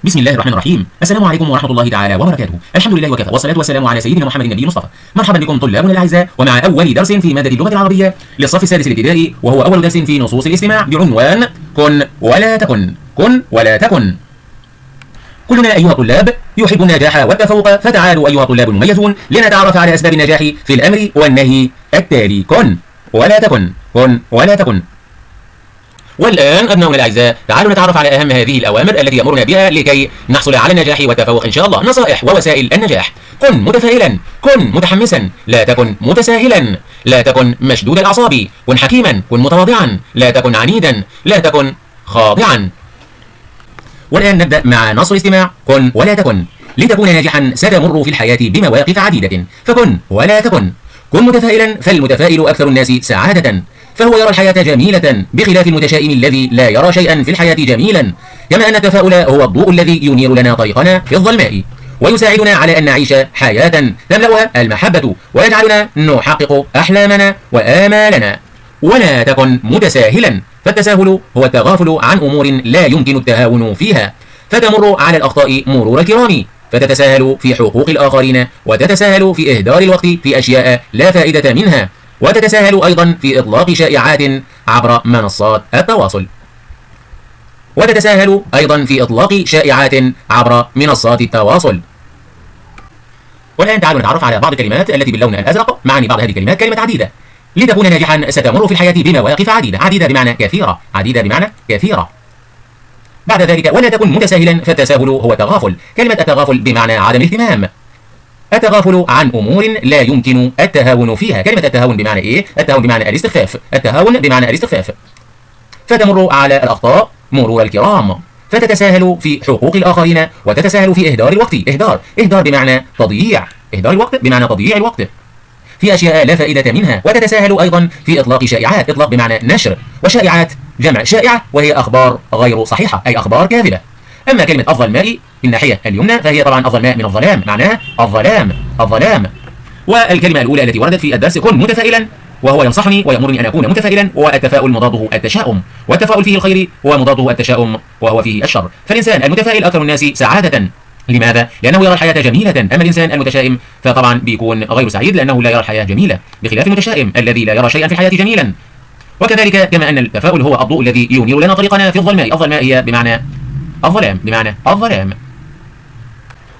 بسم الله الرحمن الرحيم. السلام عليكم ورحمة الله تعالى وبركاته. الحمد لله وكفى، والصلاة والسلام على سيدنا محمد النبي المصطفى. مرحبا بكم طلابنا الأعزاء، ومع أول درس في مادة اللغة العربية للصف السادس الابتدائي، وهو أول درس في نصوص الاستماع بعنوان كن ولا تكن. كن ولا تكن. كلنا أيها الطلاب يحب النجاح والتفوق، فتعالوا أيها الطلاب المميزون لنتعرف على أسباب النجاح في الأمر والنهي التالي. كن ولا تكن. كن ولا تكن. والآن أبناؤنا الأعزاء، تعالوا نتعرف على أهم هذه الأوامر التي يأمرنا بها لكي نحصل على النجاح والتفوق إن شاء الله. نصائح ووسائل النجاح: كن متفائلا، كن متحمسا، لا تكن متساهلا، لا تكن مشدود الأعصاب، كن حكيما، كن متواضعا، لا تكن عنيدا، لا تكن خاضعا. والآن نبدأ مع نص الاستماع. كن ولا تكن. لتكون ناجحا ستمر في الحياة بمواقف عديدة، فكن ولا تكن. كن متفائلا، فالمتفائل أكثر الناس سعادة، فهو يرى الحياة جميلة بخلاف المتشائم الذي لا يرى شيئا في الحياة جميلا. كما أن التفاؤل هو الضوء الذي ينير لنا طريقنا في الظلماء، ويساعدنا على أن نعيش حياة تملأها المحبة ويجعلنا نحقق أحلامنا وآمالنا. ولا تكن متساهلا، فالتساهل هو التغافل عن أمور لا يمكن التهاون فيها، فتمر على الأخطاء مرور الكرام، فتتساهل في حقوق الآخرين، وتتساهل في إهدار الوقت في أشياء لا فائدة منها، وتتساهل أيضا في إطلاق شائعات عبر منصات التواصل. وتتساهل أيضا في إطلاق شائعات عبر منصات التواصل. والآن تعالوا نتعرف على بعض الكلمات التي باللون الأزرق. معاني بعض هذه الكلمات: كلمة عديدة. لتكون ناجحا ستمر في الحياة بمواقف عديدة. عديدة بمعنى كثيرة، عديدة بمعنى كثيرة. بعد ذلك ولا تكن متساهلا، فالتساهل هو التغافل. كلمة التغافل بمعنى عدم الاهتمام، التغافل عن أمور لا يمكن التهاون فيها. كلمة التهاون بمعنى إيه؟ التهاون بمعنى الاستخفاف. التهاون بمعنى الاستخفاف. فتمر على الأخطاء مرور الكرام، فتتساهل في حقوق الآخرين، وتتساهل في إهدار الوقت. إهدار بمعنى تضييع. إهدار الوقت بمعنى تضييع الوقت في أشياء لا فائدة منها. وتتساهل أيضا في إطلاق شائعات. إطلاق بمعنى نشر، وشائعات جمع شائعة، وهي أخبار غير صحيحة، أي أخبار كاذبة. أما كلمة الظلماء في الناحية اليمنى، فهي طبعا الظلماء من الظلام، معناها الظلام. والكلمة الأولى التي وردت في الدرس: كن متفائلا، وهو ينصحني ويأمرني أن أكون متفائلا. والتفاؤل مضاده التشاؤم، والتفاؤل فيه الخير ومضاده التشاؤم وهو فيه الشر. فالإنسان المتفائل أكثر الناس سعادة. لماذا؟ لأنه يرى الحياة جميلة. أما الإنسان المتشائم فطبعا بيكون غير سعيد، لأنه لا يرى الحياة جميلة، بخلاف المتشائم الذي لا يرى شيئا في الحياة جميلا. وكذلك كما أن التفاؤل هو الضوء الذي ينير لنا طريقنا في الظلماء. الظلماء هي بمعنى الظلام.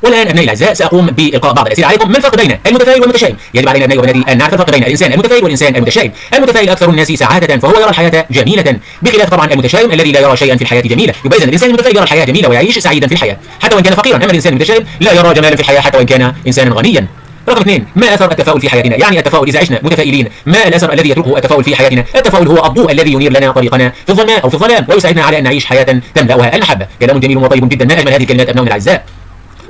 والآن أبنائي الأعزاء، سأقوم بإلقاء بعض الأسئلة عليكم. ما الفرق بين المتفائل والمتشائم؟ يجب علينا أبنائي وبناتي أن نعرف الفرق بين الإنسان المتفائل والإنسان المتشائم. المتفائل أكثر الناس سعادة، فهو يرى الحياة جميلة، بخلاف طبعا المتشائم الذي لا يرى شيئا في الحياة جميلة. يبقى إذن الإنسان المتفائل يرى الحياة جميلة ويعيش سعيدا في الحياة حتى وإن كان فقيرا. أما الإنسان المتشائم لا يرى جمالا في الحياة حتى وإن كان إنسانا غنيا. رقم 2: ما أثر التفاؤل في حياتنا؟ يعني التفاؤل إذا عشنا متفائلين، ما الأثر الذي يتركه التفاؤل في حياتنا؟ التفاؤل هو الضوء الذي ينير لنا طريقنا في الظلماء أو في الظلام، ويساعدنا على أن نعيش حياة تملأها المحبة. كلام جميل وطيب جدا، ما أجمل هذه الكلمات أبنائنا الأعزاء.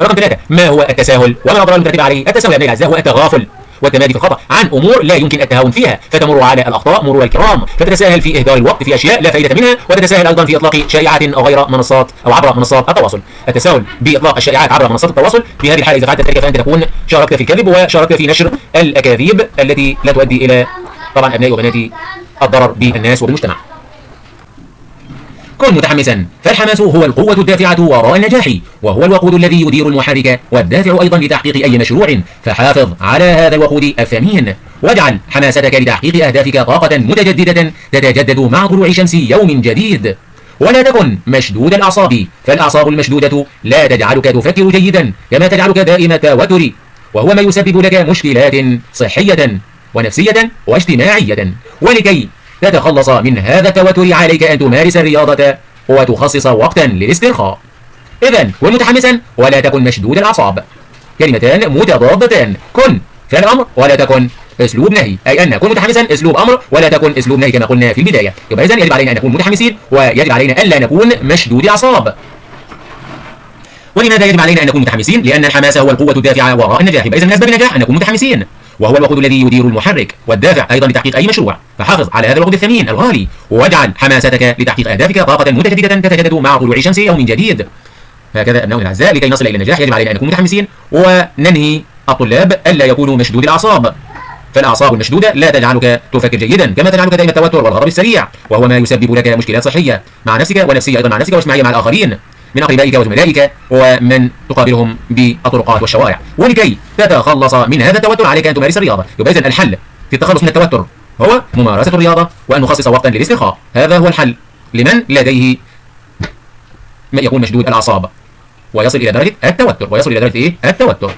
رقم 3: ما هو التساهل وما الأضرار المترتبة عليه؟ التساهل أبنائي الأعزاء هو التغافل والتمادي في الخطأ عن أمور لا يمكن التهاون فيها، فتمر على الأخطاء مرور الكرام، فتتساهل في إهدار الوقت في أشياء لا فائدة منها، وتتساهل أيضا في إطلاق شائعات غير منصات أو عبر منصات التواصل. التساهل بإطلاق الشائعات عبر منصات التواصل، في هذه الحالة إذا فعلت ذلك فأنت تكون شاركت في الكذب وشاركت في نشر الأكاذيب التي لا تؤدي إلى طبعا أبنائي وبناتي الضرر بالناس وبالمجتمع. كن متحمسا، فالحماس هو القوة الدافعة وراء النجاح، وهو الوقود الذي يدير المحرك والدافع أيضا لتحقيق أي مشروع، فحافظ على هذا الوقود الثمين، واجعل حماستك لتحقيق أهدافك طاقة متجددة تتجدد مع طلوع شمس يوم جديد. ولا تكن مشدود الأعصاب، فالأعصاب المشدودة لا تجعلك تفكر جيدا، كما تجعلك دائم التوتر، وهو ما يسبب لك مشكلات صحية ونفسية واجتماعية. ولكي تتخلص من هذا التوتر عليك أن تمارس الرياضة وتخصص وقتا للاسترخاء. إذن كن متحمسا ولا تكن مشدود الأعصاب، كلمتان متضادتان: كن فعل أمر ولا تكن أسلوب نهي، أي أن كن متحمسا أسلوب أمر ولا تكن أسلوب نهي كما قلنا في البداية. يبقى إذن يجب علينا أن نكون متحمسين، ويجب علينا ألا نكون مشدود الأعصاب. ولماذا يجب علينا أن نكون متحمسين؟ لأن الحماس هو القوة الدافعة وراء النجاح. يبقى إذن من أسباب النجاح أن نكون متحمسين، وهو الوقود الذي يدير المحرك والدافع أيضا لتحقيق أي مشروع، فحافظ على هذا الوقود الثمين الغالي، واجعل حماستك لتحقيق أهدافك طاقة متجددة تتجدد مع طلوع شمس يوم جديد. هكذا أبنائنا الأعزاء، لكي نصل إلى النجاح يجب علينا أن نكون متحمسين، وننهي الطلاب ألا يكونوا مشدود الأعصاب. فالأعصاب المشدودة لا تجعلك تفكر جيدا، كما تجعلك دائما التوتر والغضب السريع، وهو ما يسبب لك مشكلات صحية مع نفسك ونفسية أيضا مع نفسك واجتماعية مع الآخرين. من أقربائك وزملائك ومن تقابلهم بالطرقات والشوارع. ولكي تتخلص من هذا التوتر عليك أن تمارس الرياضة. يبقى إذن الحل في التخلص من التوتر هو ممارسة الرياضة وأن نخصص وقتا للاسترخاء. هذا هو الحل لمن لديه ما يكون مشدود الأعصاب ويصل إلى درجة التوتر التوتر.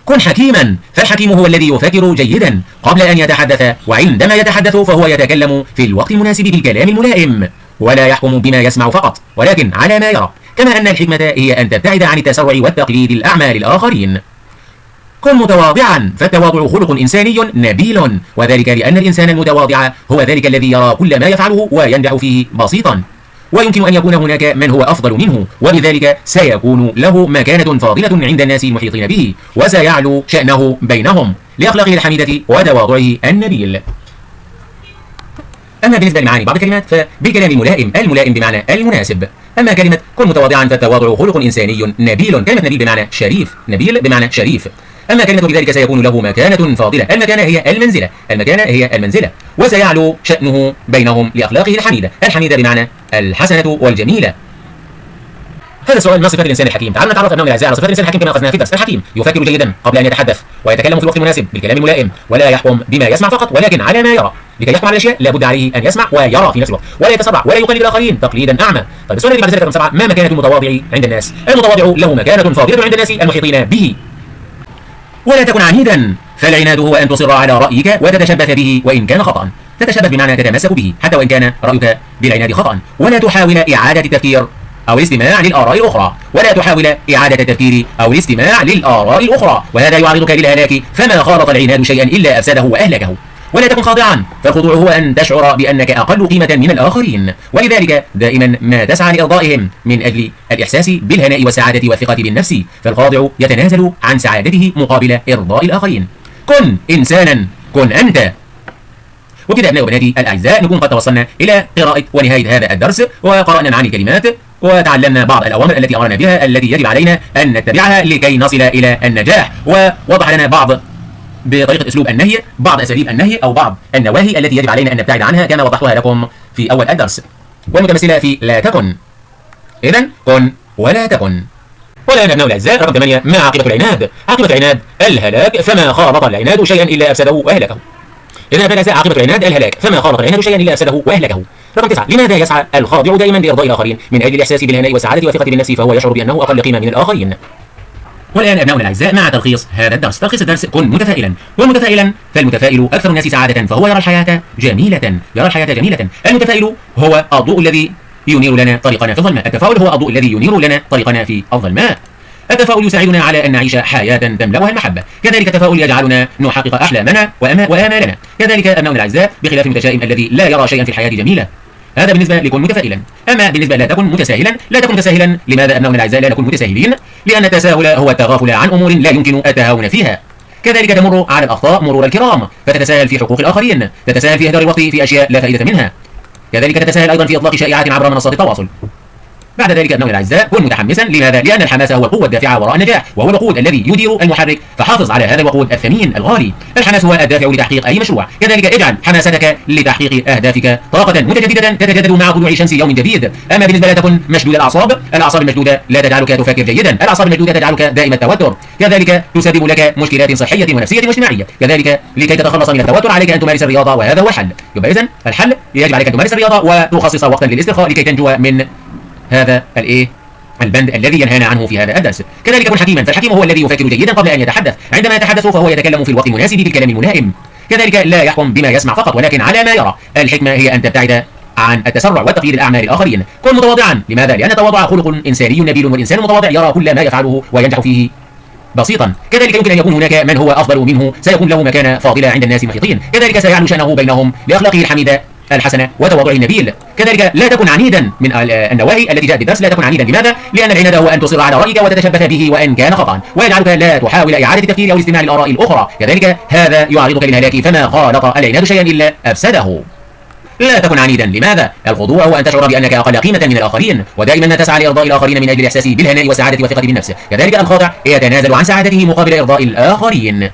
كن حكيما، فالحكيم هو الذي يفكر جيدا قبل أن يتحدث، وعندما يتحدث فهو يتكلم في الوقت المناسب بالكلام الملائم، ولا يحكم بما يسمع فقط ولكن على ما يرى. كما أن الحكمة هي أن تبتعد عن التسرع والتقليد الأعمال الآخرين. كن متواضعا، فالتواضع خلق إنساني نبيل، وذلك لأن الإنسان المتواضع هو ذلك الذي يرى كل ما يفعله وينجح فيه بسيطا، ويمكن أن يكون هناك من هو أفضل منه، وبذلك سيكون له مكانة فاضلة عند الناس المحيطين به، وسيعلو شأنه بينهم لأخلاقه الحميدة وتواضعه النبيل. أما بالنسبة لمعاني بعض الكلمات فبالكلام الملائم بمعنى المناسب. أما كلمة كن متواضعا فالتواضع خلق إنساني نبيل، كلمة نبيل بمعنى شريف، نبيل بمعنى شريف. أما كلمة بذلك سيكون له مكانة فاضلة، المكانة هي المنزلة، وسيعلو شأنه بينهم لأخلاقه الحميدة بمعنى الحسنة والجميلة. هذا السؤال ما صفات الإنسان الحكيم. تعالوا نتعرف أبنائنا الأعزاء على صفات الإنسان الحكيم كما أخذناها في الدرس. الحكيم يفكر جيدا قبل أن يتحدث، ويتكلم في الوقت المناسب بالكلام الملائم، ولا يحكم بما يسمع فقط ولكن على ما يرى. لكي يحكم على الأشياء لابد عليه أن يسمع ويرى في نفس الوقت، ولا يتسرع ولا يقلد الآخرين تقليدا أعمى. طيب السؤال الذي بعد ذلك رقم 7، ما مكانة المتواضع عند الناس؟ المتواضع له مكانة فاضلة عند الناس المحيطين به. ولا تكن عنيدا، فالعناد هو أن تصر على رأيك وتتشبث به وإن كان خطأ. تتشبث بمعنى تتمسك به حتى وإن كان رأيك بالعناد خطأ. ولا تحاول إعادة التفكير أو الاستماع للآراء الأخرى، وهذا يعرضك للهلاك، فما خالط العناد شيئا إلا أفسده وأهلكه. ولا تكن خاضعا، فالخضوع هو أن تشعر بأنك أقل قيمة من الآخرين، ولذلك دائما ما تسعى لإرضائهم من أجل الإحساس بالهناء والسعادة والثقة بالنفس، فالخاضع يتنازل عن سعادته مقابل إرضاء الآخرين. كن إنسانا، كن أنت. وبكده أبناء وبناتي الأعزاء نكون قد توصلنا إلى قراءة ونهاية هذا الدرس، وقرأنا معاني الكلمات، وتعلمنا بعض الأوامر التي أمرنا بها التي يجب علينا أن نتبعها لكي نصل إلى النجاح، ووضح لنا بعض بطريقة أسلوب النهي بعض أساليب النهي أو بعض النواهي التي يجب علينا أن نبتعد عنها كما وضحتها لكم في أول الدرس، والمتمثلة في لا تكن. إذن كن ولا تكن. والآن أبناء الأعزاء رقم 8، ما عاقبة العناد؟ عاقبة العناد الهلاك، فما خالط العناد شيئا إلا أفسده وأهلكه. إذن أبناء الأعزاء عاقبة العناد الهلاك، فما خالط العناد شيئا إلا أفسده وأهلكه. رقم 9، لماذا يسعى الخاضع دائما لإرضاء الآخرين؟ من أجل الإحساس بالهناء والسعادة والثقة بالنفس، فهو يشعر بأنه أقل قيمة من الآخرين. والآن أبناؤنا الأعزاء مع تلخيص هذا الدرس. تلخيص الدرس: كن متفائلا. والمتفائلا فالمتفائل أكثر الناس سعادة، فهو يرى الحياة جميلة. المتفائل هو الضوء الذي ينير لنا طريقنا في الظلماء. التفاؤل هو الضوء الذي ينير لنا طريقنا في الظلماء. التفاؤل يساعدنا على أن نعيش حياة تملأها المحبة. كذلك التفاؤل يجعلنا نحقق أحلامنا وآمالنا. كذلك أبناؤنا الأعزاء بخلاف المتشائم الذي لا يرى شيئا في الحياة جميلة. هذا بالنسبة لكن متفائلا. أما بالنسبة لا تكن متساهلا. لماذا أبناؤنا الأعزاء لا نكون متساهلين؟ لأن التساهل هو التغافل عن أمور لا يمكن التهاون فيها. كذلك تمر على الأخطاء مرور الكرام، فتتساهل في حقوق الآخرين، تتساهل في إهدار الوقت في أشياء لا فائدة منها. كذلك تتساهل أيضا في إطلاق شائعات عبر منصات التواصل. بعد ذلك أبنائنا الأعزاء كن متحمسا. لماذا؟ لأن الحماس هو القوة الدافعة وراء النجاح، وهو الوقود الذي يدير المحرك، فحافظ على هذا الوقود الثمين الغالي. الحماس هو الدافع لتحقيق أي مشروع. كذلك اجعل حماستك لتحقيق أهدافك طاقة متجددة تتجدد مع طلوع شمس يوم جديد. أما بالنسبة لا تكن مشدود الأعصاب المشدودة لا تجعلك تفكر جيدا، الأعصاب المشدودة تجعلك دائم التوتر، كذلك تسبب لك مشكلات صحية ونفسية واجتماعية. كذلك لكي تتخلص من التوتر عليك أن تمارس الرياضة، وهذا هو الحل. يبقى إذن الحل يجب عليك أن تمارس الرياضة وتخصص وقتا للاسترخاء لكي تنجو من هذا البند الذي ينهانا عنه في هذا الدرس. كذلك كن حكيما، فالحكيم هو الذي يفكر جيدا قبل أن يتحدث. عندما يتحدث فهو يتكلم في الوقت المناسب بالكلام الملائم. كذلك لا يحكم بما يسمع فقط ولكن على ما يرى. الحكمة هي أن تبتعد عن التسرع وتقليد الأعمال الآخرين. كن متواضعا. لماذا؟ لأن التواضع خلق إنساني نبيل، والإنسان المتواضع يرى كل ما يفعله وينجح فيه بسيطا. كذلك يمكن أن يكون هناك من هو أفضل منه، سيكون له مكانة فاضلة عند الناس المحيطين. كذلك سيعلو شأنه بينهم لأخلاقه الحميدة الحسنة وتواضعه النبيل. كذلك لا تكن عنيدا. من النواهي التي جاءت بالدرس لا تكن عنيدا. لماذا؟ لأن العناد هو أن تصر على رأيك وتتشبث به وإن كان خطأ، ويجعلك لا تحاول إعادة التفكير أو الاستماع للآراء الأخرى. كذلك هذا يعرضك للهلاك، فما خالط العناد شيئا إلا أفسده. لا تكن عنيدا. لماذا؟ الخضوع هو أن تشعر بأنك أقل قيمة من الآخرين، ودائما ما تسعى لإرضاء الآخرين من أجل الإحساس بالهناء والسعادة والثقة بالنفس. كذلك الخاضع يتنازل عن سعادته مقابل إرضاء الآخرين.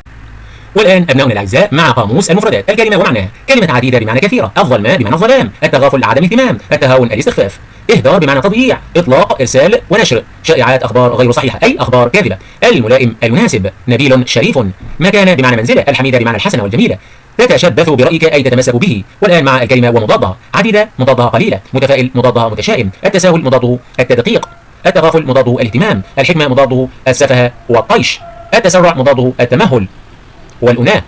والآن أبنائنا الأعزاء مع قاموس المفردات. الكلمة ومعناها: كلمة عديدة بمعنى كثيرة، الظلماء بمعنى الظلام، التغافل عدم الاهتمام، التهاون الاستخفاف. إهدار بمعنى تضييع، إطلاق، إرسال ونشر. شائعات، أخبار غير صحيحة أي أخبار كاذبة. الملائم، المناسب. نبيل، شريف. مكانة بمعنى منزلة. الحميدة بمعنى الحسنة والجميلة. تتشبث برأيك أي تتمسك به. والآن مع الكلمة ومضادها. عديدة مضادها قليلة. متفائل مضادها متشائم. التساهل مضاده التدقيق. التغافل مضاده الاهتمام. الحكمة مضاده السفه والطيش. التسرع مضاده التمهل والأناة.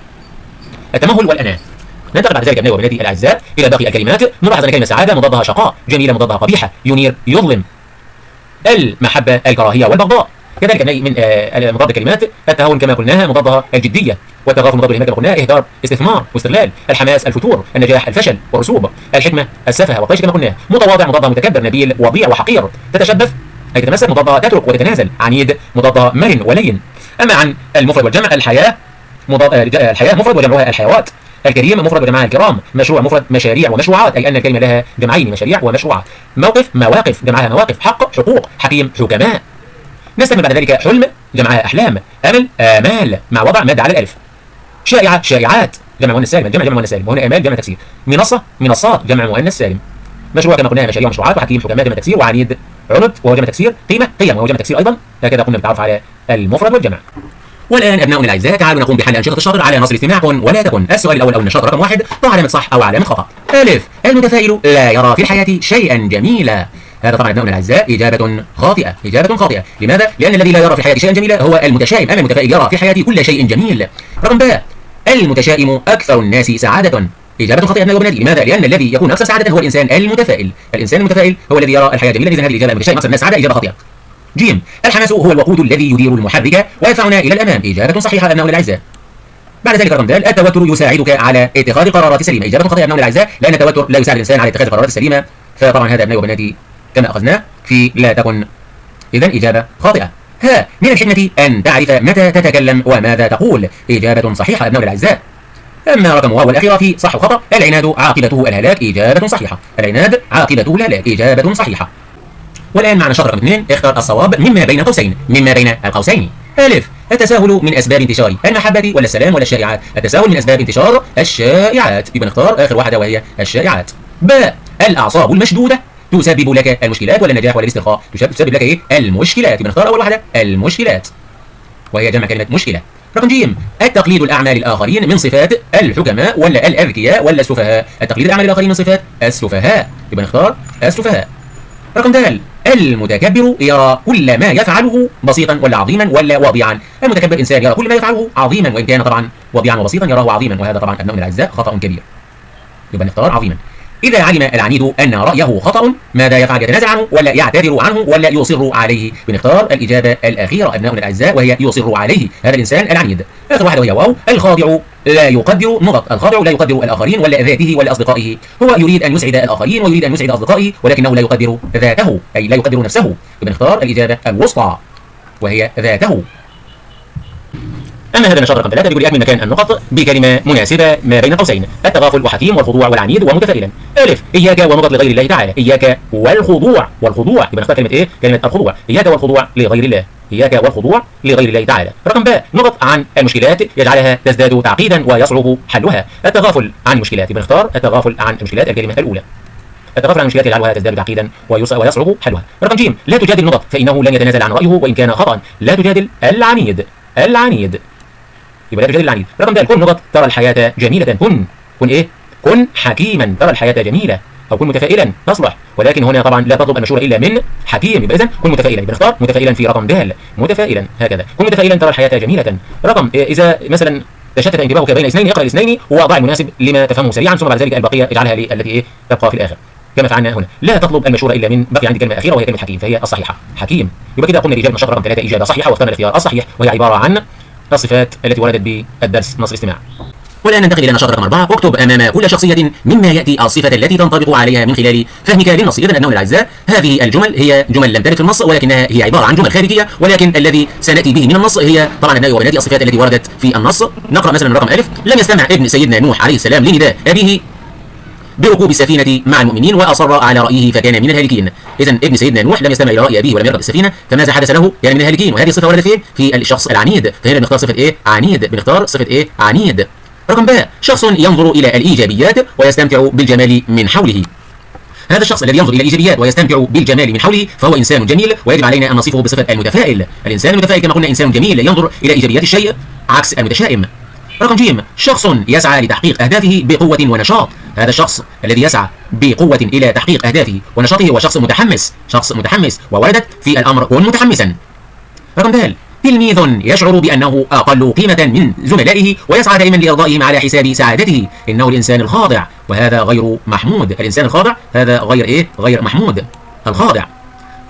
التمهل والأناة. ننتقل بعد ذلك أبنائي وبناتي الأعزاء إلى باقي الكلمات. نلاحظ أن كلمة سعادة مضادها شقاء، جميلة مضادها قبيحة، ينير يظلم. المحبة الكراهية والبغضاء. كذلك أبنائي من مضاد الكلمات التهاون كما قلناها مضادها الجدية، والتغافل مضاد الإهمال كما قلنا إهدار استثمار واستغلال. الحماس الفتور، النجاح الفشل والرسوب. الحكمة السفه والطيش كما قلنا. متواضع مضادها متكبر، نبيل وضيع وحقير. تتشبث أي تتمسك مضادها تترك وتتنازل. عنيد مضادها مرن ولين. أما عن المفرد والجمع، الحياة مفرد وجمعها الحيوات. الكريم مفرد وجمعها الكرام. مشروع مفرد مشاريع ومشروعات، أي أن الكلمة لها جمعين، مشاريع ومشروعات. موقف مواقف، جمعها مواقف. حق حقوق. حكيم حكماء. نستكمل بعد ذلك حلم، جمعها أحلام. أمل آمال، مع وضع مادة على الألف. شائعة شائعات، جمع مؤنث سالم، جمع مؤنث سالم. وهنا آمال جمع تكسير. منصة منصات، جمع مؤنث سالم. مشروع كما قلنا مشاريع ومشروعات. وحكيم حكماء جمع تكسير. وعنيد عنب وهو جمع تكسير. قيمة قيم وهو جمع تكسير أيضا. هكذا قمنا بالتعرف على المفرد والجمع. والآن أبناؤنا الأعزاء تعالوا نقوم بحل أنشطة الشاطر على نص الاستماع. كن ولا تكن. السؤال الأول أو النشاط رقم 1، ضع علامة صح أو علامة خطأ. ألف، المتفائل لا يرى في الحياة شيئا جميلا. هذا طبعا أبنائنا الأعزاء إجابة خاطئة، إجابة خاطئة. لماذا؟ لأن الذي لا يرى في الحياة شيئا جميلا هو المتشائم، أما المتفائل يرى في الحياة كل شيء جميل. رقم باء، المتشائم أكثر الناس سعادة. إجابة خاطئة أبنائي وبناتي. لماذا؟ لأن الذي يكون أكثر سعادة هو الإنسان المتفائل. الإنسان المتفائل هو الذي يرى الحياة جميلة. إذن هذه الإجابة المتشائم أكثر الناس سعادة إجابة خاطئة. جيم، الحماس هو الوقود الذي يدير المحرك ويدفعنا إلى الأمام. إجابة صحيحة أبنائنا الأعزاء. بعد ذلك رقم د، التوتر يساعدك على اتخاذ قرارات سليمة. إجابة خاطئة أبنائنا الأعزاء، لأن التوتر لا يساعد الإنسان على اتخاذ القرارات السليمة. فطبعا هذا أبنائي وبناتي كما أخذناه في لا تكن. إذن إجابة خاطئة. ها، من الحكمة أن تعرف متى تتكلم وماذا تقول. إجابة صحيحة أبنائنا الأعزاء. أما رقم واو والأخيرة في صح وخطأ، العناد عاقبته الهلاك. إجابة صحيحة. العناد عاقبته الهلاك. إجابة صحيحة. والآن معنا شرط رقم 2، اختر الصواب مما بين قوسين. مما بين القوسين. ألف، التساهل من أسباب انتشار المحبة ولا السلام ولا الشائعات. التساهل من أسباب انتشار الشائعات، يبقى نختار آخر واحدة وهي الشائعات. باء، الأعصاب المشدودة تسبب لك المشكلات ولا النجاح ولا الاسترخاء. تسبب لك إيه؟ المشكلات، يبقى نختار أول واحدة المشكلات وهي جمع كلمة مشكلة. رقم ج، التقليد الأعمال الآخرين من صفات الحكماء ولا الأذكياء ولا السفهاء. التقليد الأعمال الآخرين من صفات السفهاء، يبقى نختار السفهاء. رقم د، المتكبر يرى كل ما يفعله بسيطا ولا عظيما ولا وضيعا. المتكبر إنسان يرى كل ما يفعله عظيما، وإن كان طبعا وضيعا وبسيطا يراه عظيما، وهذا طبعا أبنائنا الأعزاء خطأ كبير، يبقى نختار عظيما. إذا علم العنيد أن رأيه خطأ ماذا يفعل؟ يتنازل عنه ولا يعتذر عنه ولا يصر عليه؟ بنختار الإجابة الأخيرة أبنائنا الأعزاء وهي يصر عليه. هذا الإنسان العنيد. آخر واحدة وهي واو، الخاضع لا يقدر نقط. الخاضع لا يقدر الآخرين ولا ذاته ولا أصدقائه. هو يريد أن يسعد الآخرين ويريد أن يسعد أصدقائه ولكنه لا يقدر ذاته، أي لا يقدر نفسه. يبقى نختار الإجابة الوسطى وهي ذاته. أما هذا النشاط رقم 3 بيقول أكمل مكان النقط بكلمة مناسبة ما بين قوسين. التغافل وحكيم والخضوع والعنيد ومتفائلا. ألف، إياك ونقط لغير الله تعالى. إياك والخضوع، والخضوع يبقى نختار كلمة إيه؟ كلمة الخضوع. إياك والخضوع لغير الله. إياك والخضوع لغير الله تعالى. رقم باء، نقط عن المشكلات يجعلها تزداد تعقيدا ويصعب حلها. التغافل عن المشكلات، يبقى نختار التغافل عن المشكلات الكلمة الأولى. التغافل عن المشكلات يجعلها تزداد تعقيدا ويصعب حلها. رقم ج، لا تجادل نقط فإنه لن يتنازل عن رأيه وإن كان خطأ. لا تجادل العنيد. العنيد يبقى لا تجادل العنيد. رقم د، كن نقط ترى الحياة جميلة. كن إيه؟ كن حكيما ترى الحياة جميلة، أو كن متفائلا تصلح، ولكن هنا طبعا لا تطلب المشورة إلا من حكيم. يبقى إذن كن متفائلا، يبقى نختار متفائلا في رقم د. متفائلا هكذا، كن متفائلا ترى الحياة جميلة. رقم إذا مثلا تشتت انتباهك بين اثنين اقرأ الاثنين وضع المناسب لما تفهمه سريعا، ثم بعد ذلك البقية اجعلها للتي إيه؟ تبقى في الآخر كما فعلنا هنا. لا تطلب المشورة إلا من، بقي عندي كلمة أخيرة وهي كلمة حكيم فهي الصحيحة. حكيم. يبقى كده قمنا بإجابة النشاط رقم 3 إجابة صحيحة، واخترنا الاختيار الصحيح وهي عبارة عن الصفات التي وردت بالدرس نص الاستماع. والآن ننتقل إلى النشاط رقم 4. اكتب أمام كل شخصية مما يأتي الصفة التي تنطبق عليها من خلال فهمك للنص. إذن أبنائنا الأعزاء هذه الجمل هي جمل لم ترد في النص، ولكنها هي عبارة عن جمل خارجية، ولكن الذي سنأتي به من النص هي طبعا أبنائي وبناتي الصفات التي وردت في النص. نقرأ مثلا رقم ألف، لم يستمع ابن سيدنا نوح عليه السلام لنداء أبيه بركوب السفينة مع المؤمنين وأصر على رأيه فكان من الهالكين. إذن ابن سيدنا نوح لم يستمع إلى رأي أبيه ولم يركب السفينة، فماذا حدث له؟ يعني من الهالكين. وهذه الصفة وردت فين؟ في الشخص العنيد، فهنا بنختار صفة إيه؟ عنيد. بنختار صفة إيه؟ عنيد. رقم باء، شخص ينظر إلى الإيجابيات ويستمتع بالجمال من حوله. هذا الشخص الذي ينظر الى الايجابيات ويستمتع بالجمال من حوله فهو انسان جميل، ويجب علينا ان نصفه بصفه المتفائل. الانسان المتفائل كما قلنا انسان جميل ينظر الى ايجابيات الشيء عكس المتشائم. رقم ج، شخص يسعى لتحقيق اهدافه بقوه ونشاط. هذا الشخص الذي يسعى بقوه الى تحقيق اهدافه ونشاطه هو شخص متحمس، شخص متحمس، ووردت في الامر كن متحمسا. رقم د، تلميذ يشعر بأنه أقل قيمة من زملائه ويسعى دائما لإرضائهم على حساب سعادته، إنه الإنسان الخاضع، وهذا غير محمود. الإنسان الخاضع هذا غير محمود، الخاضع.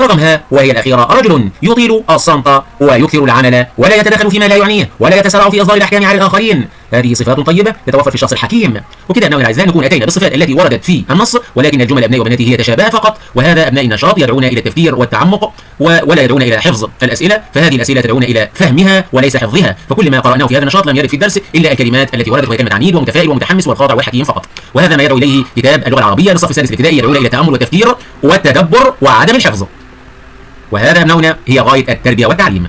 رقم ه وهي الأخيرة، رجل يطيل الصمت ويكثر العمل ولا يتدخل فيما لا يعنيه ولا يتسارع في إصدار الأحكام على الآخرين. هذه صفات طيبة تتوفر في الشخص الحكيم. وكده أبنائي الأعزاء نكون أتينا بالصفات التي وردت في النص، ولكن الجمل أبنائي وبناتي هي تشابه فقط، وهذا أبناء النشاط يدعون إلى التفكير والتعمق ولا يدعون إلى حفظ الأسئلة، فهذه الأسئلة تدعون إلى فهمها وليس حفظها. فكل ما قرأناه في هذا النشاط لم يرد في الدرس إلا الكلمات التي وردت، وهي كلمة عنيد ومتفائل ومتحمس والخاضع والحكيم فقط، وهذا ما يدعو إليه كتاب اللغة العربية للصف السادس الابتدائي، يدعون إلى التأمل والتفكير والتدبر وعدم الحفظ، وهذا أبنائنا هي غاية التربية والتعليم.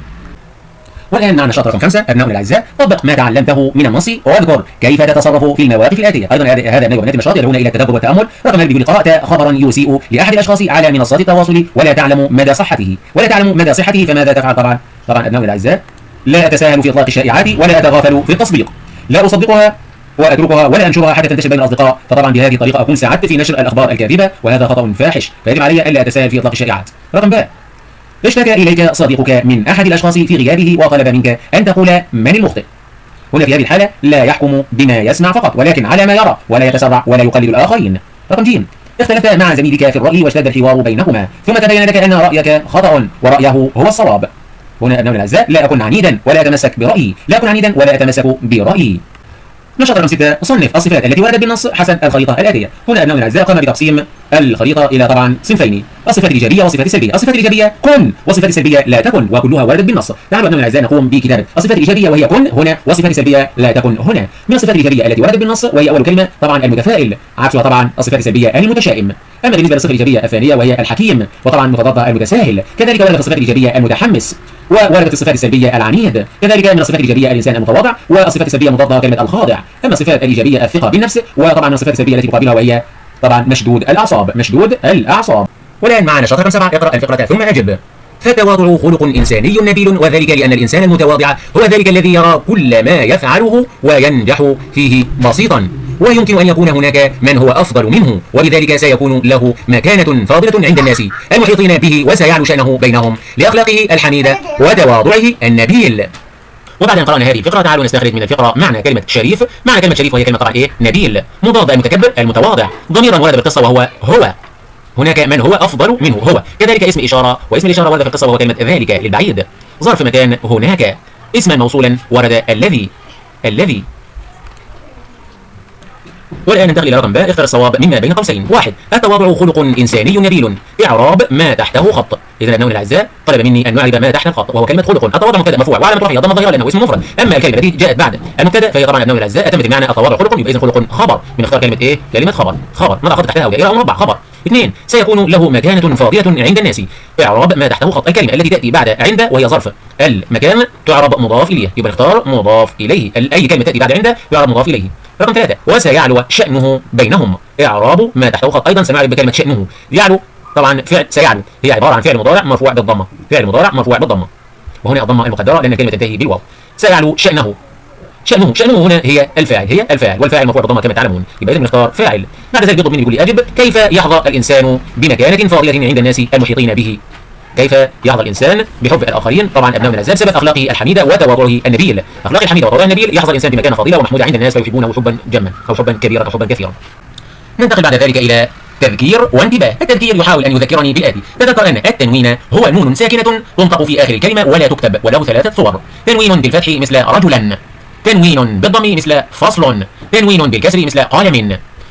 والآن مع النشاط رقم 5 أبنائنا الأعزاء، طبق ما تعلمته من النص واذكر كيف تتصرف في المواقف الآتية. أيضا هذا أبنائي وبنات النشاط يدعون إلى التدبر والتأمل. رقم بيقول قرأت خبرا يسيء لأحد الأشخاص على منصات التواصل ولا تعلم مدى صحته، فماذا تفعل؟ طبعا أبنائنا الأعزاء لا أتساهل في إطلاق الشائعات ولا أتغافل في التصديق، لا أصدقها وأتركها ولا أنشرها حتى تنتشر بين الأصدقاء، فطبعا بهذه الطريقة أكون ساعدت في نشر الأخبار الكاذبة، وهذا خطأ فاحش، فيجب علي ألا أتساهل في إطلاق الشائعات. رقم ب، اشتكى إليك صديقك من أحد الأشخاص في غيابه وطلب منك أن تقول من المخطئ. هنا في هذه الحالة لا يحكم بما يسمع فقط، ولكن على ما يرى، ولا يتسرع ولا يقلد الآخرين. رقم ج، اختلفت مع زميلك في الرأي واشتد الحوار بينهما، ثم تبين لك أن رأيك خطأ ورأيه هو الصواب. هنا أبنائنا الأعزاء لا أكون عنيدا ولا أتمسك برأيي، نشاط رقم 6، صنف الصفات التي وردت بالنص حسب الخريطة الآتية. هنا أبنائنا الأعزاء قام بتقسيم الخريطة إلى طبعا صنفين، الصفات الإيجابية والصفات السلبية. الصفات الإيجابية كن، والصفات السلبية لا تكن، وكلها وردت بالنص. تعالوا أبنائنا الأعزاء نقوم بكتابة الصفات الإيجابية وهي كن هنا، والصفات السلبية لا تكن هنا. من الصفات الإيجابية التي وردت بالنص وهي أول كلمة طبعا المتفائل، عكسها طبعا الصفات السلبية المتشائم. أما بالنسبة للصفة الإيجابية الثانية وهي الحكيم، وطبعا متضادها المتساهل. كذلك وردت الصفات الإيجابية المتحمس، ووردت الصفات السلبية العنيد. كذلك من الصفات الإيجابية الإنسان المتواضع، والصفات السلبية مضادها كلمة الخاضع. أما الصفات الإيجابية الثقة بالنفس، وطبعا من الصفات السلبية التي تقابلها وهي طبعا مشدود الأعصاب. والآن معنا نشاط رقم 7، اقرأ الفقرة ثم أجب. فالتواضع خلق إنساني نبيل، وذلك لأن الإنسان المتواضع هو ذلك الذي يرى كل ما يفعله وينجح فيه بسيطا، ويمكن أن يكون هناك من هو أفضل منه، ولذلك سيكون له مكانة فاضلة عند الناس المحيطين به، وسيعلو شأنه بينهم لأخلاقه الحميدة وتواضعه النبيل. وبعد أن قرأنا هذه الفقرة تعالوا نستخرج من الفقرة معنى كلمة شريف. معنى كلمة شريف وهي كلمة طبعا نبيل، مضاد المتكبر المتواضع، ضميرا ورد بالقصة وهو هو، هناك من هو أفضل منه هو. كذلك اسم إشارة، واسم الإشارة ورد في القصة وهو كلمة ذلك للبعيد. ظرف مكان هناك، اسما موصولا ورد الذي. والآن ننتقل إلى رقم ب، اختر الصواب مما بين قوسين. 1، التواضع خلق إنساني نبيل، إعراب ما تحته خط. إذا أبنائنا الأعزاء طلب مني أن نعرب ما تحت الخط وهو كلمة خلق. التواضع مبتدأ مرفوع وعلامة رفعه الضمة الظاهرة لأنه اسم مفرد، أما الكلمة التي جاءت بعد المبتدأ فهي طبعا أبنائنا الأعزاء أتمت المعنى التواضع خلق، يبقى إذا خلق خبر، بنختار كلمة كلمة خبر، نضع خط تحتها ودائرة أو مربع خبر. 2، سيكون له مكانة فاضلة عند الناس، إعراب ما تحته خط. الكلمة التي تأتي بعد عند وهي ظرف المكان تعرب مضاف إليه، يبقى نختار مضاف إليه، أي كلمة تأتي بعد عند يعرب مضاف إليه. رقم 3، وسيعلو شأنه بينهم، إعراب ما تحته خط. أيضا سنعرب بكلمة شأنه، يعلو طبعا فعل سيعلو هي عبارة عن فعل مضارع مرفوع بالضمة، وهنا الضمة المقدرة لأن الكلمة تنتهي بالواو. سيعلو شأنه هنا هي الفاعل، والفاعل مرفوع بالضمة كما تعلمون، يبقى إذا نختار فاعل. بعد ذلك يطلب مني يقول لي أجب كيف يحظى الإنسان بمكانة فاضلة عند الناس المحيطين به. كيف يحظى الإنسان بحب الآخرين؟ طبعا أبنائنا الأعزاء بسبب أخلاقه الحميدة وتواضعه النبيل. أخلاقه الحميدة وتواضعه النبيل يحظى الإنسان بمكانة فاضلة ومحمودة عند الناس، فيحبونه حبا جما أو حبا كبيرا أو حبا كثيرا. ننتقل بعد ذلك إلى تذكير وانتباه. التذكير يحاول أن يذكرني بالآتي. تذكر أن التنوين هو نون ساكنة تنطق في آخر الكلمة ولا تكتب، وله 3 صور: تنوين بالفتح مثل رجلا، تنوين بالضم مثل فصل، تنوين بالكسر مثل قلم.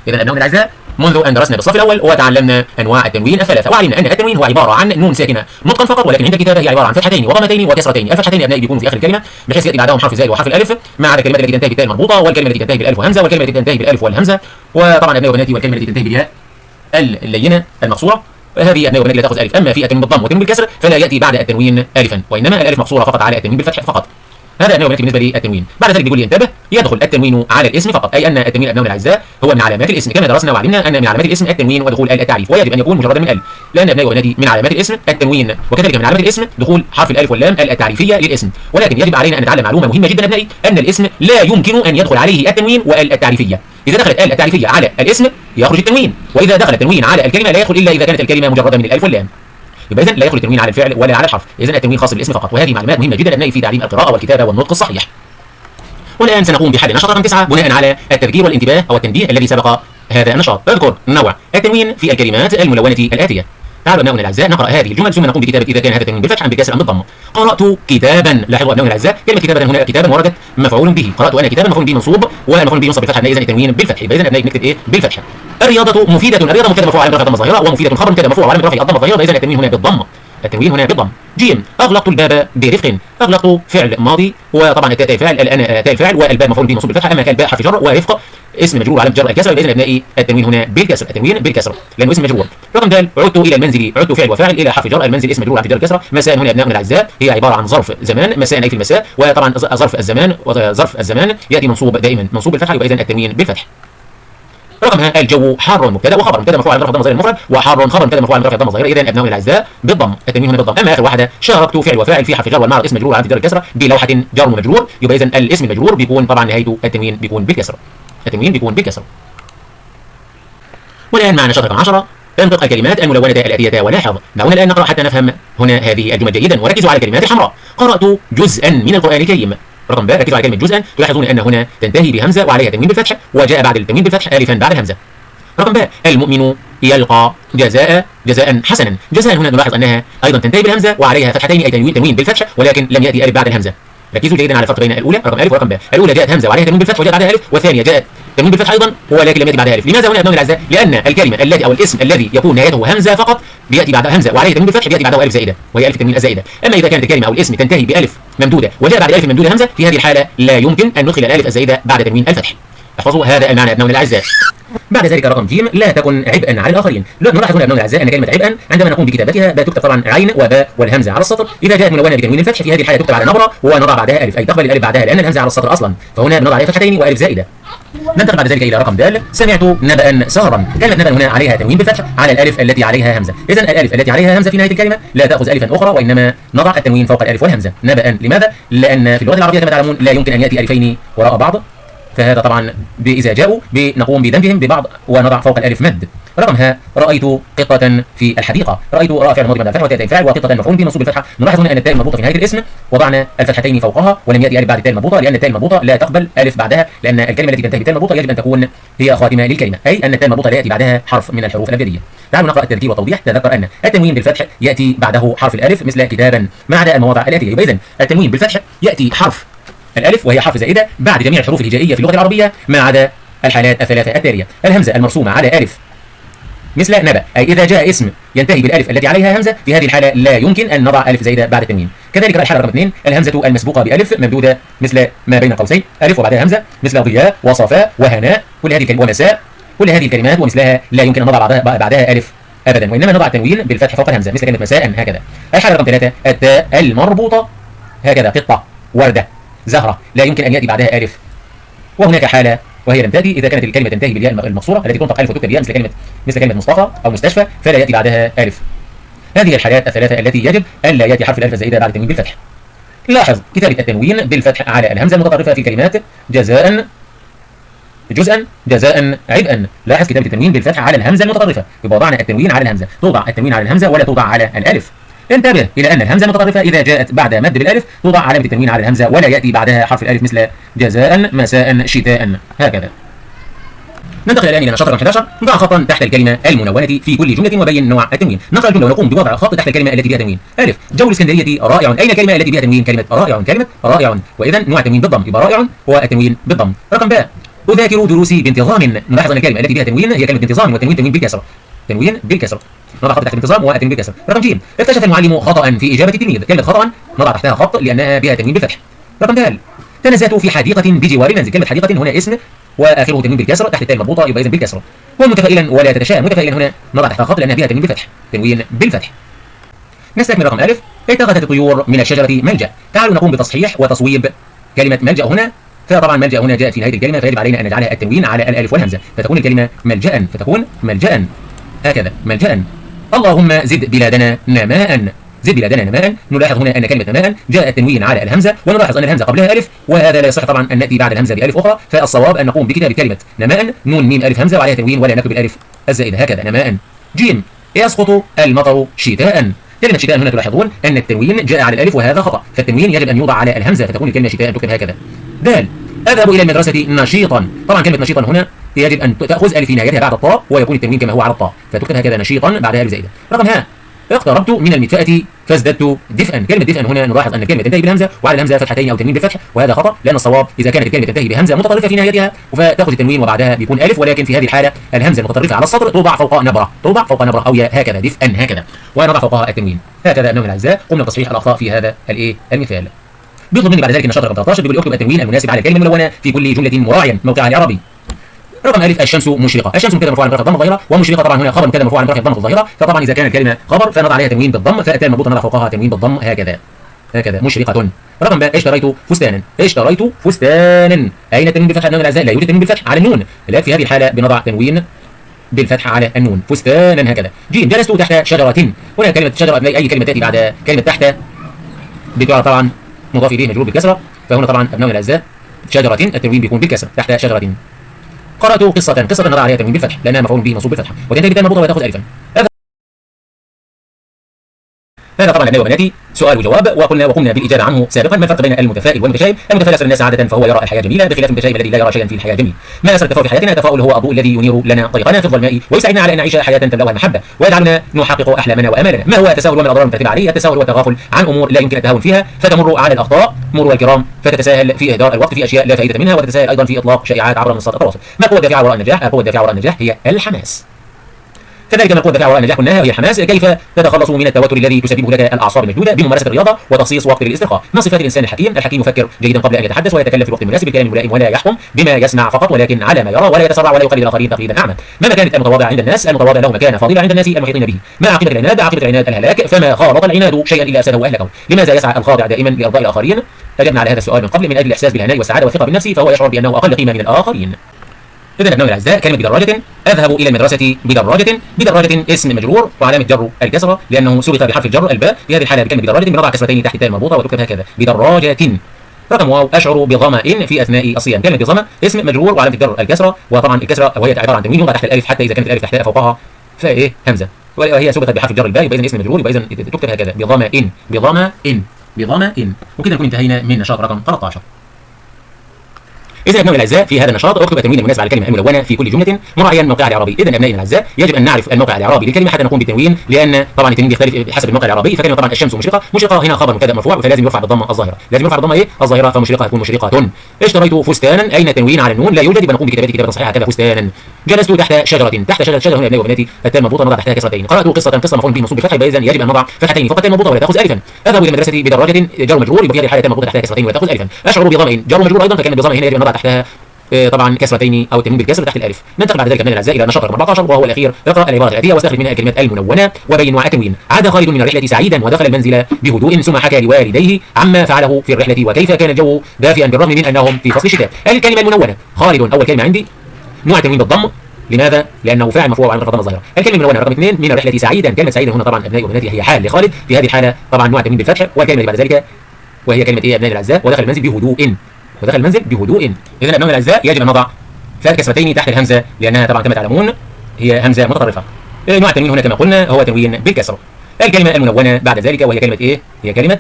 إذا أبنائنا الأعزاء منذ أن درسنا بالصف الأول وتعلمنا أنواع التنوين الثلاثة، وعلمنا أن التنوين هو عبارة عن نون ساكنة نطقا فقط، ولكن عند الكتابة هي عبارة عن فتحتين وضمتين وكسرتين. الفتحتين أبنائي بيكونوا في آخر الكلمة بحيث يأتي بعدهم حرف الزائد وحرف الألف، ما عدا الكلمات التي تنتهي بالتاء المربوطة، والكلمة التي تنتهي بالألف وهمزة، والكلمة التي تنتهي بالألف والهمزة، وطبعا أبنائي وبناتي والكلمة التي تنتهي بالياء اللينة المقصورة. هذه أبنائي وبناتي لا تأخذ ألف. أما في التنوين بالضم والتنوين بالكسر فلا يأتي بعد التنوين ألفا، وإنما الألف مقصورة فقط على التنوين بالفتح فقط. هذا أبناء وبناتي بالنسبة للتنوين. بعد ذلك بيقول لي انتبه، يدخل التنوين على الاسم فقط، أي أن التنوين أبنائنا الأعزاء هو من علامات الاسم، كما درسنا وعلمنا أن من علامات الاسم التنوين ودخول التعريف، ويجب أن يكون مجردا من ال، لأن أبناء وبناتي من علامات الاسم التنوين، وكذلك من علامات الاسم دخول حرف الألف واللام التعريفية للاسم. ولكن يجب علينا أن نتعلم معلومة مهمة جدا أبنائي، أن الاسم لا يمكن أن يدخل عليه التنوين والتعريفية. إذا دخلت التعريفية على الاسم يخرج التنوين، وإذا دخل التنوين على الكلمة لا يدخل إلا إذا كانت الكلمة مجردة من الألف واللام. يبقى إذن لا يدخل التنوين على الفعل ولا على الحرف، إذن التنوين خاص بالاسم فقط، وهذه معلومات مهمة جدا أبنائي في تعليم القراءة والكتابة والنطق الصحيح. والآن سنقوم بحل نشاط رقم 9 بناء على التذكير والانتباه أو التنبيه الذي سبق هذا النشاط. اذكر نوع التنوين في الكلمات الملونة الآتية. تعالوا أبنائنا الأعزاء نقرأ هذه الجمل ثم نقوم بكتابة إذا كان هذا التنوين بالفتح أم بالكسر أم بالضم. قرأت كتابا، لاحظوا أبنائنا الأعزاء كلمة كتابا هنا كتابا وردت مفعول به، قرأت أنا كتابا مفعول به منصوب والمفعول به منصب بالفتح، إذن التنوين بالفتح، إذن أبنائي بنكتب إيه بالفتح. الرياضة مفيدة، الرياضة مبتدأ مرفوع علامة رفعه الضمة الظاهرة، ومفيدة خبر مبتدأ مرفوع علامة رفعه الضمة الظاهرة، إذن التنوين هنا بالضم، التنوين هنا بالضم. جيم، أغلقت الباب برفق، أغلقت فعل ماضي، وطبعا التاء فاعل، الأنا تاء فاعل، والباب مفعول به منصوب بالفتحة، أما كان الباء حرف جر ورفق اسم مجرور علامة جر الكسر، إذن أبنائي التنوين هنا بالكسر، التنوين بالكسر لأنه اسم مجرور. رقم د، عدت إلى المنزل، عدت فعل وفاعل إلى حرف جر، المنزل اسم مجرور علامة جر الكسرة. مساء هنا أبنائنا الأعزاء هي عبارة عن ظرف زمان، مساء أي في المساء، وطبعا ظرف الزمان يأتي منصوب دائما منصوب بالفتحة، يبقى إذن التنوين بالفتح. رقم ه، الجو حار مبتدا وخبر، مبتدا مرفوع على رفع الضمه الظاهره المفرد، وحار خبر مبتدا مرفوع على رفع الضمه الظاهره، اذا ابنائنا الاعزاء بالضم، التنوين هنا بالضم. اما اخر واحده، شاركت فعل وفاعل في حرف جر والمعرض اسم مجرور علامه جر الكسره بلوحه جر ومجرور، يبقى اذا الاسم المجرور بيكون طبعا نهايته التنوين بيكون بالكسر، التنوين بيكون بالكسر. والان معنا نشاط رقم 10، انطق الكلمات الملونه الاتيه ولاحظ. دعونا الان نقرا حتى نفهم هنا هذه الجمل جيدا، وركزوا على الكلمات الحمراء. قرات جزءا من القران الكريم. رقم ب، ركزوا على كلمه جزءا، تلاحظون ان هنا تنتهي بهمزه وعليها تنوين بالفتح، وجاء بعد التنوين بالفتح الفا بعد الهمزه. رقم ب، المؤمن يلقى جزاء حسنا. جزاء هنا نلاحظ انها ايضا تنتهي بالهمزه وعليها فتحتين اي تنوين بالفتح، ولكن لم ياتي الف بعد الهمزه. ركزوا جيدا على الفرق بين الاولى رقم الف ورقم ب. الاولى جاءت همزه وعليها تنوين بالفتح وجاء بعدها الف، والثانيه جاءت تنوين بالفتح ايضا ولكن لم ياتي بعدها الف. لماذا هنا ابنائنا الاعزاء؟ لان الكلمه التي او الاسم الذي يكون نهايته همزه فقط بياتي بعدها همزه وعليه تنوين بالفتح بياتي بعده الف زائده، وهي الف التنوين الزائده. اما اذا كانت الكلمه او الاسم تنتهي بالف ممدوده وجاء بعد الالف الممدوده همزه، في هذه الحاله لا يمكن ان ندخل الالف الزائده بعد تنوين الفتح. احفظوا هذا المعنى ابنائنا الاعزاء. بعد ذلك رقم ج، لا تكن عبئا على الاخرين. نلاحظ هنا ابنائنا الاعزاء ان كلمه عبئا عندما نقوم بكتابتها بتكتب طبعا عين وباء والهمزه على السطر، اذا جاءت منونه بتنوين الفتح في هذه الحاله تكتب على نبره ونضع بعدها الف، اي تقبل الالف بعدها لان الهمزه على السطر اصلا، فهنا بنضع عليها فتحتين والف زائده. ننتقل بعد ذلك الى رقم د، سمعت نبأ سارا. كلمه نبأ هنا عليها تنوين بالفتح على الالف التي عليها همزه، اذا الالف التي عليها همزه في نهايه الكلمه لا تاخذ الفا اخرى وانما نضع التنوين فوق الالف والهمزه. نبأ، لماذا؟ لان في اللغه العربيه كما تعلمون لا يمكن ان ياتي الفين وراء بعض، فهذا طبعا إذا جاءوا بنقوم بدمجهم ببعض ونضع فوق الالف مد. رقم ه، رأيت قطة في الحديقة. رأيت راء فعل ماضي مبني على الفتح وتاء فاعل وقطة مفعول به منصوب بالفتحة. نلاحظ هنا أن التاء المربوطة في نهاية الاسم وضعنا الفتحتين فوقها ولم يأتي ألف بعد التاء المربوطة، لأن التاء المربوطة لا تقبل ألف بعدها، لأن الكلمة التي تنتهي بالتاء المربوطة يجب أن تكون هي خاتمة للكلمة، أي أن التاء المربوطة لا يأتي بعدها حرف من الحروف الأبجدية. تعالوا نقرأ التذكير والتوضيح. تذكر أن التنوين بالفتح يأتي بعده حرف الألف مثل كتابا ما عدا المواضع الآتية. يبقى إذن التنوين بالفتح يأتي حرف الألف وهي حرف زائدة بعد جميع الحروف الهجائية في اللغة العربية ما عدا الحالات الثلاثة التالية. الهمزة المرسومة على ألف مثل نبأ، أي إذا جاء اسم ينتهي بالألف التي عليها همزة في هذه الحالة لا يمكن أن نضع ألف زائدة بعد التنوين. كذلك الحالة رقم 2، الهمزة المسبوقة بألف ممدودة مثل ما بين قوسين ألف وبعدها همزة مثل ضياء وصفاء وهناء ومساء، كل هذه الكلمات ومثلها لا يمكن أن نضع بعدها ألف أبدا، وإنما نضع التنوين بالفتح فوق الهمزة مثل كلمة مساء هكذا. الحالة رقم 3، التاء المربوطة هكذا قطة وردة زهرة لا يمكن أن يأتي بعدها ألف. وهناك حالة وهي لم تأتي إذا كانت الكلمة تنتهي بالياء المقصورة التي تنطق ألف وتكتب ياء مثل كلمة مصطفى أو مستشفى فلا يأتي بعدها ألف. هذه الحالات الثلاثة التي يجب ألا يأتي حرف الألف الزائدة بعد التنوين بالفتح. لاحظ كتابة التنوين بالفتح على الهمزة المتطرفة في كلمات جزاء جزءا جزاء عبئا. لاحظ كتابة التنوين بالفتح على الهمزة المتطرفة، يبقى وضعنا التنوين على الهمزة، توضع التنوين على الهمزة ولا توضع على الألف. انتبه إلى أن الهمزة المتطرفة إذا جاءت بعد مد بالألف توضع علامة التنوين على الهمزة ولا يأتي بعدها حرف الألف مثل جزاء مساء شتاء هكذا. ننتقل الآن إلى نشاط رقم 11، ضع خطا تحت الكلمة المنونة في كل جملة وبين نوع التنوين. نقرأ الجملة ونقوم بوضع خط تحت الكلمة التي بها تنوين. ألف، جو الإسكندرية رائع. أين الكلمة التي بها تنوين؟ كلمة رائع، كلمة رائع، وإذا نوع التنوين بالضم، يبقى رائع هو التنوين بالضم. رقم باء، أذاكر دروسي بانتظام. نلاحظ أن الكلمة التي بها تنوين هي كلمة بانتظام، والتنوين تنوين بالكسر، تنوين بالكسر، نضع خط تحت الانتظام والتنوين بالكسر. رقم ج، اكتشف المعلم خطأ في إجابة التلميذ. كلمة خطأ نضع تحتها خط لأنها بها تنوين بالفتح. رقم د، تنزهت في حديقة بجوار المنزل. كلمة حديقة هنا اسم واخره تنوين بالكسر تحت التاء المربوطة، يبقى إذن بالكسر. ومتفائلا ولا تتشائم، متفائلا هنا نضع تحتها خط لأنها بها تنوين بالفتح، تنوين بالفتح. نستكمل رقم ألف، التقطت الطيور من الشجرة ملجأ. تعالوا نقوم بتصحيح وتصويب كلمة ملجأ هنا، فطبعا ملجأ هنا جاءت في نهاية الكلمة، فيجب علينا أن نجعلها التنوين على الألف والهمزة، فتكون الكلمة ملجأ، فتكون ملجأ هكذا ملجأ. اللهم زد بلادنا نماء، زد بلادنا نماء. نلاحظ هنا أن كلمة نماء جاء التنوين على الهمزة، ونلاحظ أن الهمزة قبلها ألف، وهذا لا يصح طبعا أن نأتي بعد الهمزة بألف أخرى، فالصواب أن نقوم بكتابة كلمة نماء نون ميم ألف همزة وعليها تنوين ولا نكتب الألف الزائدة هكذا نماء. جيم يسقط المطر شتاء. كلمة شتاء هنا تلاحظون أن التنوين جاء على الألف وهذا خطأ، فالتنوين يجب أن يوضع على الهمزة، فتكون الكلمة شتاء تكتب هكذا. دال أذهب إلى المدرسة نشيطا. طبعا كلمة نشيطا هنا يجب أن تأخذ ألف في نهايتها بعد الطاء، ويكون التنوين كما هو على الطاء، فتكتب هكذا نشيطا بعدها ألف زائدة. رقم ها اقتربت من المدفأة فازددت دفئا. كلمة دفئا هنا نلاحظ أن الكلمة تنتهي بالهمزة وعلى الهمزة فتحتين أو تنوين بالفتح، وهذا خطأ، لأن الصواب إذا كانت الكلمة تنتهي بهمزة متطرفة في نهايتها فتأخذ التنوين وبعدها بيكون ألف، ولكن في هذه الحالة الهمزة المتطرفة على السطر توضع فوق نبرة، توضع فوق نبرة أو ياء هكذا دفئا هكذا، ونضع فوقها التنوين هكذا. أبنائي الأعزاء قمنا بتصحيح الأخطاء في هذا المثال. بيطلب مني بعد ذلك النشاط رقم 13، بيقول اكتب التنوين المناسب على الكلمة الملونة في كل جملة مراعيا موقعها الإعرابي. رقم ألف الشمس مشرقة. الشمس مبتدأ مرفوع على الضمة الظاهرة، ومشرقة طبعا هنا خبر مبتدأ مرفوع على الضمة الظاهرة، فطبعا إذا كانت الكلمة خبر فنضع عليها تنوين بالضم، فالتاء المربوطة نضع فوقها تنوين بالضم هكذا هكذا مشرقة. رقم باء اشتريت فستانا. اشتريت فستانا. أين التنوين بالفتح أبناء الأعزاء؟ لا يوجد تنوين بالفتح على النون، لكن في هذه الحالة بنضع تنوين بالفتح على النون فستانا هكذا. جيم جلست تحت شجرة. هنا كلمة شجرة أي كلمة تأتي بعد كلمة تحت بتعرف طبعا مضاف إليه مجرور بالكسرة، فهنا طبعا أبناء الأعزاء شجرة التنوين بيكون بالكسر تحت شجرة. قرأت قصة نضع عليها تنوين بالفتح لأنها مفعول به منصوب بالفتحة، وتنتهي بالتاء المربوطة وتأخذ ألفا. هذا طبعا أبنائي وبناتي سؤال وجواب، وقمنا بالإجابة عنه سابقا. ما الفرق بين المتفائل والمتشائم؟ المتفائل أسر الناس عادة فهو يرى الحياة جميلة، بخلاف المتشائم الذي لا يرى شيئا في الحياة جميل. ما أسر التفاؤل في حياتنا؟ التفاؤل هو الضوء الذي ينير لنا طريقنا في الظلماء ويساعدنا على أن نعيش حياة تملأها المحبة ويجعلنا نحقق أحلامنا وآمالنا. ما هو التساهل وما الأضرار المترتبة عليه؟ التساهل هو التغافل عن أمور لا يمكن التهاون فيها، فتمر على الأخطاء مرور الكرام، فتتساهل في إهدار الوقت في أشياء لا فائدة منها، وتتساهل أيضا في إطلاق شائعات عبر منصات التواصل. ما القوة الدافعة وراء النجاح؟ القوة الدافعة وراء النجاح هي الحماس. كذلك ما القوة الدافعة وراء النجاح قلناها وهي الحماس. كيف تتخلص من التوتر الذي تسببه لك الأعصاب المشدودة؟ بممارسة الرياضة وتخصيص وقت للاسترخاء. ما صفات الإنسان الحكيم؟ الحكيم يفكر جيدا قبل أن يتحدث، ويتكلم في الوقت المناسب بالكلام الملائم، ولا يحكم بما يسمع فقط ولكن على ما يرى، ولا يتسرع ولا يقلد الآخرين تقليدا أعمى. ما مكانة المتواضع عند الناس؟ المتواضع له مكانة فاضلة عند الناس المحيطين به. ما عقيدة العناد؟ عقيدة العناد الهلاك، فما خالط العناد شيئا إلا أفسده وأهلكه. لماذا يسعى الخاضع دائما لإرضاء الآخرين؟ أجبنا على هذا السؤال من قبل. من أجل الإحساس بالهناء والسعادة والثقة بالنفس، فهو يشعر بأنه أقل قيمة من الآخرين. إذن أبنائي الأعزاء كلمة بدراجة. أذهب إلى المدرسة بدراجة. بدراجة اسم مجرور وعلامة جره الكسرة لأنه سبق بحرف الجر الباء. في هذه الحالة بكلمة بدراجة بنضع كسرتين تحت التاء المربوطة وتكتب هكذا بدراجة. رقم واو أشعر بظمأ في أثناء الصيام. كلمة بظمأ اسم مجرور وعلامة الجر الكسرة، وطبعا الكسرة وهي عبارة عن تنوين يوضع تحت الألف حتى إذا كانت الألف تحتها فوقها فإيه همزة، وهي سبقت بحرف الجر الباء، يبقى إذن اسم مجرور، يبقى إذن تكتب هكذا بظمأ بظمأ بظمأ. وكده نكون انتهينا من نشاط رقم 13. إذا أبنائي الأعزاء في هذا النشاط اكتب التنوين المناسب على الكلمة الملونة في كل جملة مراعيا موقعها الإعرابي. إذا أبنائي الأعزاء يجب أن نعرف الموقع الإعرابي للكلمة حتى نقوم بالتنوين، لأن طبعا التنوين يختلف حسب الموقع الإعرابي. فكلمة طبعا الشمس مشرقة، مشرقة هنا خبر مبتدأ مرفوع فلازم يرفع بالضمة الظاهرة، لازم يرفع بالضمة إيه؟ الظاهرة، فمشرقة تكون مشرقة. اشتريت فستانا، أين تنوين على النون؟ لا يوجد، يبقى نقوم بكتابة صحيحة كذا فستانا. جلست تحت شجرة. تحت شجرة هنا أبنائي وبناتي التاء المربوطة نضع تحتها كسرتين. قرأت قصة مفعول به منصوب بالفتح، يبقى إذن يجب أن نضع فتحتين فقط التاء المربوطة ولا تأخذ ألفا. أذهب إلى المدرسة بدراجة جر مجرور، يبقى في هذه الحالة التاء المربوطة تحتها كسرتين ولا تأخذ ألفا. أشعر بظمأ جر مجرور أيضا، فكلمة بظمأ هنا يجب أن نضع تحتها طبعا كسرتين او التنوين بالكسر تحت الالف. ننتقل بعد ذلك من الاعزاء الى نشاط رقم 14 وهو الاخير. اقرا العباره الاتيه واستخرج منها الكلمات المنونه وبين نوع التنوين. عاد خالد من الرحله سعيدا ودخل المنزل بهدوء، ثم حكى لوالديه عما فعله في الرحله وكيف كان الجو دافئا بالرغم من انهم في فصل الشتاء. الكلمه المنونه خالد اول كلمه عندي نوع التنوين بالضم. لماذا؟ لانه فاعل مرفوع وعلامه الضمه الظاهره. الكلمه المنونه رقم 2 من الرحله سعيدا. كلمه سعيدا هنا طبعا ابنائي وبناتي هي حال لخالد، في هذه الحاله طبعا نوع التنوين بالفتح، والكلمه اللي بعد ذلك وهي كلمه ايه ابنائي الاعزاء؟ ودخل المنزل بهدوء. ودخل المنزل بهدوء. اذا ابنائي الاعزاء يجب ان نضع كسرتين تحت الهمزه لانها طبعا كما تعلمون هي همزه متطرفه. نوع التنوين هنا كما قلنا هو تنوين بالكسر. الكلمه المنونه بعد ذلك وهي كلمه ايه؟ هي كلمه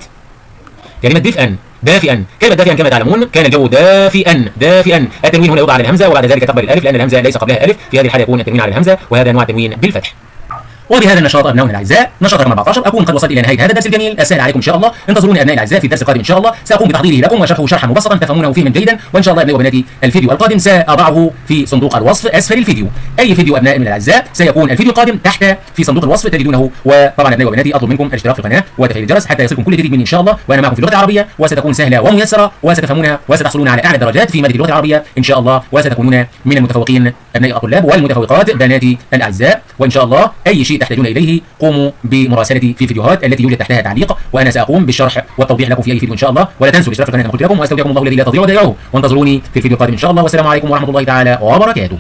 دفئا. دافئا. كلمه دافئا كما تعلمون كان الجو دافئا. التنوين هنا يوضع على الهمزه وبعد ذلك تقبل الالف لان الهمزه ليس قبلها الف، في هذه الحاله يكون التنوين على الهمزه وهذا نوع تنوين بالفتح. وبهذا النشاط ابنائنا الاعزاء نشاط رقم 14 اكون قد وصلت الى نهايه هذا الدرس الجميل السهل عليكم ان شاء الله. انتظروني ابنائي الاعزاء في الدرس القادم ان شاء الله، ساقوم بتحضيره لكم وشرحه شرحا مبسطا تفهمونه فهما جيدا، وان شاء الله ابنائي وبناتي الفيديو القادم ساضعه في صندوق الوصف اسفل الفيديو. اي فيديو ابنائي الاعزاء سيكون الفيديو القادم تحت في صندوق الوصف تجدونه. وطبعا ابنائي وبناتي اطلب منكم الاشتراك في القناه وتفعيل الجرس حتى يصلكم كل جديد مني ان شاء الله، وانا معكم في اللغه العربيه وستكون سهله وميسره وستفهمونها وستحصلون على اعلى الدرجات في ماده اللغه العربيه ان شاء الله وستكونون من المتفوقين أبنائي الطلاب والمتفوقات بناتي الأعزاء. وإن شاء الله أي شيء تحتاجون إليه قوموا بمراسلتي في فيديوهات التي يوجد تحتها تعليق، وأنا سأقوم بالشرح والتوضيح لكم في أي فيديو إن شاء الله. ولا تنسوا الاشتراك في القناة كما قلت لكم، وأستودعكم الله الذي لا تضيع ودائعه، وانتظروني في الفيديو القادم إن شاء الله. والسلام عليكم ورحمة الله تعالى وبركاته.